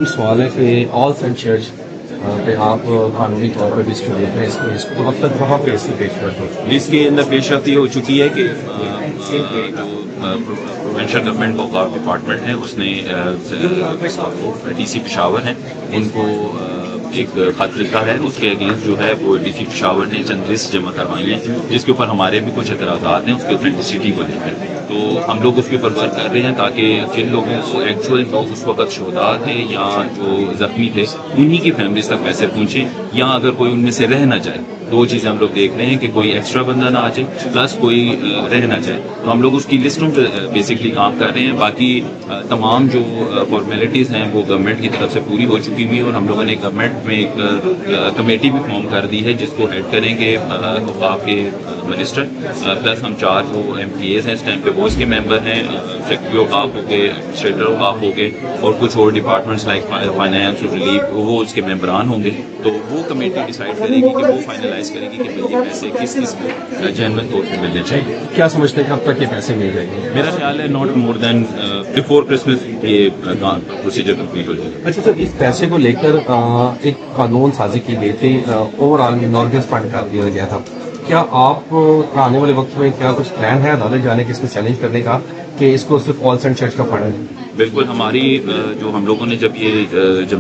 سوال ہے کہ آل سینٹ چرچ پہ آپ قانونی طور پر بھی اسٹوڈنٹ ہیں، اس کیس کو اب تک کہاں پہ اس کی پیش رفت ہوتی اس کے اندر پیش رفت یہ ہو چکی ہے کہ جو پروونشل گورنمنٹ اوقاف ڈپارٹمنٹ ہے اس نے ڈی سی پشاور ہیں ان کو ایک خط لکھا ہے، اس کے اگینسٹ جو ہے وہ ڈی سی پشاور نے چند لسٹ جمع کروائی ہیں جس کے اوپر ہمارے بھی کچھ اعتراضات ہیں اس کی اوتھینٹسٹی کو لے کر، تو ہم لوگ اس کے اوپر ورک کر رہے ہیں تاکہ جن لوگوں کو ایکچوئل جو اس وقت شہداء تھے یا جو زخمی تھے انہی کی فیملیز تک پیسے پہنچیں، یا اگر کوئی ان میں سے رہ نہ جائے، دو چیزیں ہم لوگ دیکھ رہے ہیں کہ کوئی ایکسٹرا بندہ نہ آ جائے پلس کوئی رہ نہ جائے، تو ہم لوگ اس کی لسٹوں پہ بیسکلی کام کر رہے ہیں۔ باقی تمام جو فارمیلٹیز ہیں وہ گورنمنٹ کی طرف سے پوری ہو چکی ہوئی ہیں، اور ہم لوگوں نے گورنمنٹ میں ایک کمیٹی بھی فارم کر دی ہے جس کو ہیڈ کریں گے اوقاف کے منسٹر، پلس ہم 4 جو ایم پی ایز ہیں اس ٹائم پہ وہ اس کے ممبر ہیں، سیکرٹری اوقاف ہو گئے، ایڈمنسٹریٹر اوقاف ہو گئے، اور کچھ اور ڈپارٹمنٹس لائک فائنانس اور ریلیف وہ اس کے ممبران ہوں گے، تو وہ کمیٹی ڈیسائیڈ کرے گی کہ وہ فائنلائز کرے گی کہ بھئی یہ پیسے کس کس کو جینوئن طور پہ ملنے چاہیے۔ کیا سمجھتے ہیں کہ اب تک یہ پیسے مل جائیں گے؟ میرا خیال ہے not more than before Christmas یہ پروسیجر کمپلیٹ ہو جائے گا۔ اچھا سر، اس پیسے کو لے کر ایک قانون سازی کی گئی تھی، اوور آل نارگس فنڈ کر دیا گیا تھا، کیا آپ آنے والے وقت میں کیا کچھ پلان ہے عدالت جانے کے اس کو چیلنج کرنے کا کہ اس کو صرف آل سینٹ چرچ کا فنڈ ہے؟ بالکل، ہماری جو ہم لوگوں نے جب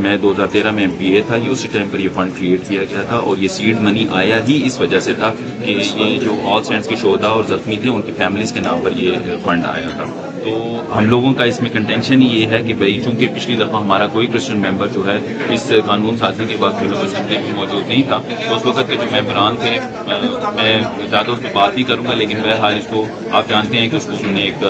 میں 2013 میں ایم پی اے تھا، یہ اسی ٹائم پر یہ فنڈ کریٹ کیا گیا تھا، اور یہ سیڈ منی آیا ہی اس وجہ سے تھا کہ یہ جو آل سینٹس کے شہداء اور زخمی تھے ان کی فیملیز کے نام پر یہ فنڈ آیا تھا، تو ہم لوگوں کا اس میں کنٹینشن یہ ہے کہ بھائی چونکہ پچھلی دفعہ ہمارا کوئی کرسچن ممبر جو ہے اس قانون سازی کے بعد اسمبلی میں موجود نہیں تھا، تو اس وقت کے جو ممبران تھے میں زیادہ اس پہ بات نہیں کروں گا، لیکن بہرحال اس کو آپ جانتے ہیں کہ اس کو انہوں نے ایک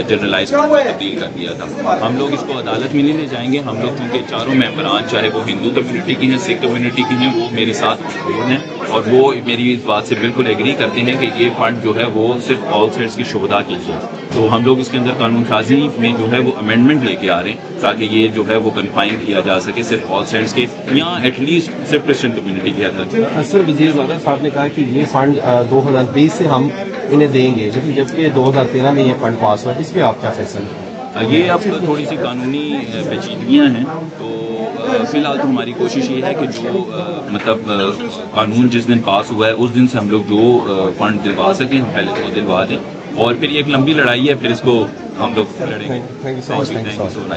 جنرلائز تبدیل کر دیا تھا۔ ہم لوگ اس کو عدالت میں نہیں لے جائیں گے، ہم لوگ کیونکہ چاروں ممبران چاہے وہ ہندو کمیونٹی کی ہیں، سکھ کمیونٹی کی ہیں، وہ میرے ساتھ موجود ہیں، اور وہ میری اس بات سے بالکل ایگری کرتے ہیں کہ یہ فنڈ جو ہے وہ صرف آل سینٹس کی شہداء کے لیے، تو ہم لوگ اس کے اندر قانون سازی میں جو ہے وہ امینڈمنٹ لے کے آ رہے ہیں تاکہ یہ جو ہے وہ کنفائن کیا جا سکے صرف آل سینٹس کے، یا ایٹ لیسٹ صرف کرسچن کمیونٹی کے حد تک۔ سر، وزیر اعظم صاحب نے کہا کہ یہ فنڈ 2020 سے ہم انہیں دیں گے، لیکن جبکہ 2013 میں یہ فنڈ پاس ہوا، اس پہ آپ کیا فیصلہ ہے؟ یہ اب تھوڑی سی قانونی پیچیدگیاں ہیں، تو فی الحال تو ہماری کوشش یہ ہے کہ جو مطلب قانون جس دن پاس ہوا ہے اس دن سے ہم لوگ جو فنڈ دلوا سکیں ہم پہلے تو دلوا دیں، اور پھر یہ ایک لمبی لڑائی ہے، پھر اس کو ہم لوگ لڑیں گے۔ Thank you so much.